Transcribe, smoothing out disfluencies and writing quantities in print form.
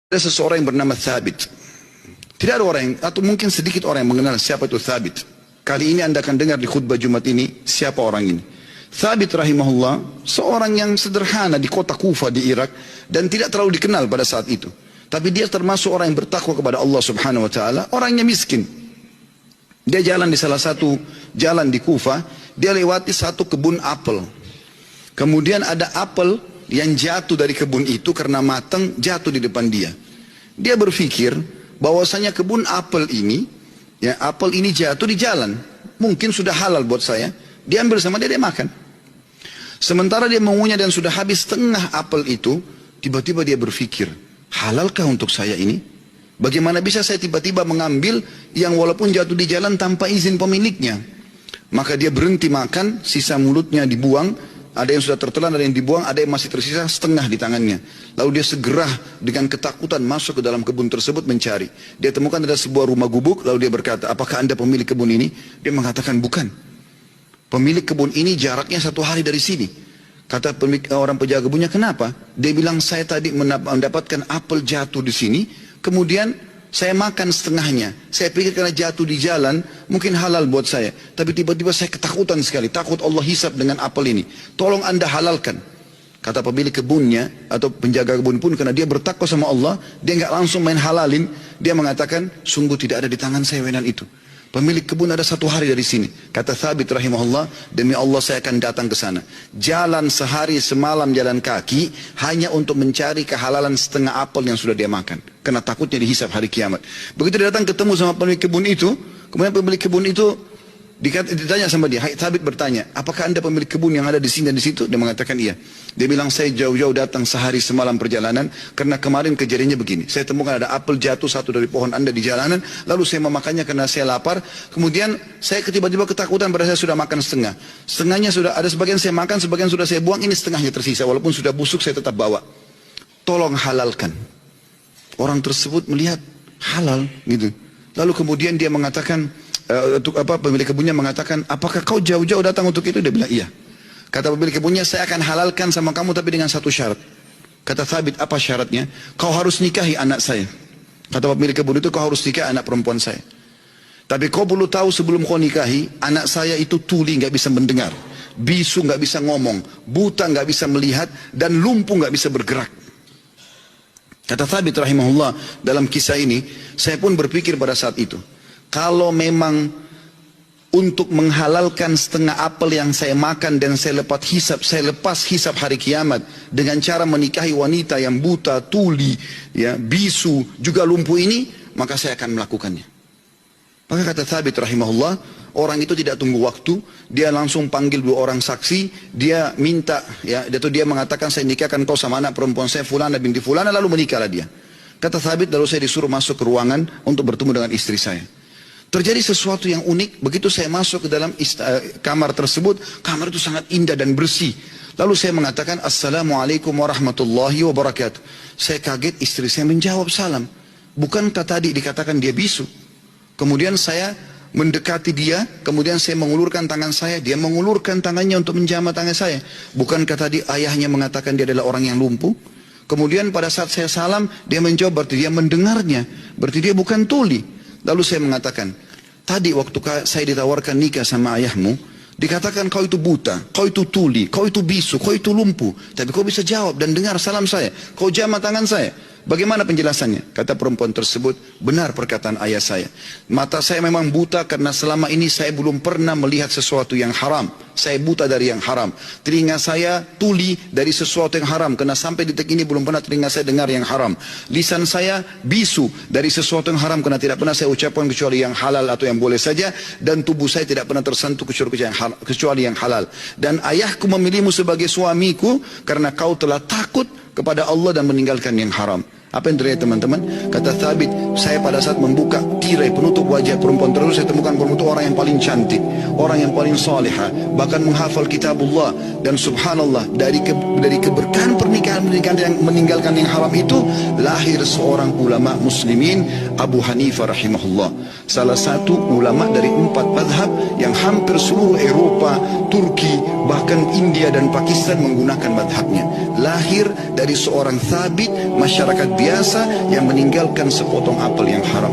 Ada seseorang yang bernama Thabit. Tidak ada orang yang, atau mungkin sedikit orang yang mengenal siapa itu Thabit. Kali ini Anda akan dengar di khutbah Jumat ini siapa orang ini. Thabit rahimahullah seorang yang sederhana di kota Kufa di Irak dan tidak terlalu dikenal pada saat itu. Tapi dia termasuk orang yang bertakwa kepada Allah Subhanahu wa taala, orangnya miskin. Dia jalan di salah satu jalan di Kufa, dia lewati satu kebun apel. Kemudian ada apel yang jatuh dari kebun itu karena matang, jatuh di depan dia. Dia berpikir bahwasanya kebun apel ini, ya apel ini jatuh di jalan, mungkin sudah halal buat saya. Dia ambil sama dia makan. Sementara dia mengunyah dan sudah habis setengah apel itu, tiba-tiba dia berpikir, halalkah untuk saya ini? Bagaimana bisa saya tiba-tiba mengambil yang walaupun jatuh di jalan tanpa izin pemiliknya? Maka dia berhenti makan, sisa mulutnya dibuang. Ada yang sudah tertelan, ada yang dibuang, ada yang masih tersisa setengah di tangannya. Lalu dia segera dengan ketakutan masuk ke dalam kebun tersebut mencari. Dia temukan ada sebuah rumah gubuk, lalu dia berkata, apakah Anda pemilik kebun ini? Dia mengatakan, bukan. Pemilik kebun ini jaraknya 1 hari dari sini. Kata orang penjaga kebunnya, kenapa? Dia bilang, saya tadi mendapatkan apel jatuh di sini, kemudian saya makan setengahnya. Saya pikir karena jatuh di jalan, mungkin halal buat saya. Tapi tiba-tiba saya ketakutan sekali. Takut Allah hisab dengan apel ini. Tolong Anda halalkan. Kata pemilik kebunnya, atau penjaga kebun pun, karena dia bertakwa sama Allah, dia nggak langsung main halalin. Dia mengatakan, sungguh tidak ada di tangan saya wenan itu. Pemilik kebun ada 1 hari dari sini. Kata Thabit rahimahullah, demi Allah saya akan datang ke sana. Jalan sehari semalam jalan kaki, hanya untuk mencari kehalalan setengah apel yang sudah dia makan. Karena takutnya dihisab hari kiamat. Begitu dia datang ketemu sama pemilik kebun itu, kemudian pemilik kebun itu ditanya sama dia, Thabit bertanya, apakah Anda pemilik kebun yang ada di sini dan di situ? Dia mengatakan iya. Dia bilang, saya jauh-jauh datang sehari semalam perjalanan, karena kemarin kejadiannya begini. Saya temukan ada apel jatuh satu dari pohon Anda di jalanan, lalu saya memakannya karena saya lapar. Kemudian saya tiba-tiba ketakutan pada saya sudah makan setengah. Setengahnya sudah ada, sebagian saya makan, sebagian sudah saya buang, ini setengahnya tersisa. Walaupun sudah busuk saya tetap bawa. Tolong halalkan. Orang tersebut melihat halal gitu. Lalu kemudian dia mengatakan, pemilik kebunnya mengatakan, apakah kau jauh-jauh datang untuk itu? Dia bilang iya. Kata pemilik kebunnya, saya akan halalkan sama kamu tapi dengan satu syarat. Kata Thabit, apa syaratnya? Kau harus nikahi anak saya. Kata pemilik kebun itu, kau harus nikahi anak perempuan saya. Tapi kau perlu tahu sebelum kau nikahi, anak saya itu tuli, nggak bisa mendengar, bisu nggak bisa ngomong, buta nggak bisa melihat, dan lumpuh nggak bisa bergerak. Kata Thabit rahimahullah, dalam kisah ini, saya pun berpikir pada saat itu, kalau memang untuk menghalalkan setengah apel yang saya makan dan saya lepas hisab hari kiamat dengan cara menikahi wanita yang buta, tuli, ya, bisu, juga lumpuh ini, maka saya akan melakukannya. Maka kata Thabit rahimahullah, orang itu tidak tunggu waktu, dia langsung panggil 2 orang saksi, dia minta, ya, dia mengatakan saya nikahkan kau sama anak perempuan saya Fulana binti Fulana, lalu menikahlah dia. Kata Thabit, lalu saya disuruh masuk ke ruangan untuk bertemu dengan istri saya. Terjadi sesuatu yang unik, begitu saya masuk ke dalam kamar tersebut, kamar itu sangat indah dan bersih. Lalu saya mengatakan, Assalamualaikum warahmatullahi wabarakatuh. Saya kaget, istri saya menjawab salam. Bukankah tadi dikatakan dia bisu? Kemudian saya mendekati dia, kemudian saya mengulurkan tangan saya, dia mengulurkan tangannya untuk menjamah tangan saya. Bukankah tadi ayahnya mengatakan dia adalah orang yang lumpuh? Kemudian pada saat saya salam, dia menjawab, berarti dia mendengarnya, berarti dia bukan tuli. Lalu saya mengatakan, tadi waktu saya ditawarkan nikah sama ayahmu, dikatakan kau itu buta, kau itu tuli, kau itu bisu, kau itu lumpuh. Tapi kau bisa jawab dan dengar salam saya, kau jamah tangan saya. Bagaimana penjelasannya? Kata perempuan tersebut, benar perkataan ayah saya. Mata saya memang buta karena selama ini saya belum pernah melihat sesuatu yang haram. Saya buta dari yang haram. Telinga saya tuli dari sesuatu yang haram, karena sampai detik ini belum pernah telinga saya dengar yang haram. Lisan saya bisu dari sesuatu yang haram, karena tidak pernah saya ucapkan kecuali yang halal atau yang boleh saja. Dan tubuh saya tidak pernah tersentuh kecuali yang halal. Dan ayahku memilihmu sebagai suamiku karena kau telah takut kepada Allah dan meninggalkan yang haram. Apa yang terjadi teman-teman? Kata Thabit, saya pada saat membuka tirai penutup wajah perempuan tersebut, saya temukan perempuan itu orang yang paling cantik, orang yang paling salihah, bahkan menghafal kitabullah. Dan subhanallah, dari keberkahan pernikahan yang meninggalkan yang haram itu, lahir seorang ulama muslimin, Abu Hanifah rahimahullah. Salah satu ulama dari 4 madhab yang hampir seluruh Eropa, Turki, bahkan India dan Pakistan menggunakan madhabnya. Lahir dari seorang Thabit, masyarakat biasa biasa yang meninggalkan sepotong apel yang haram.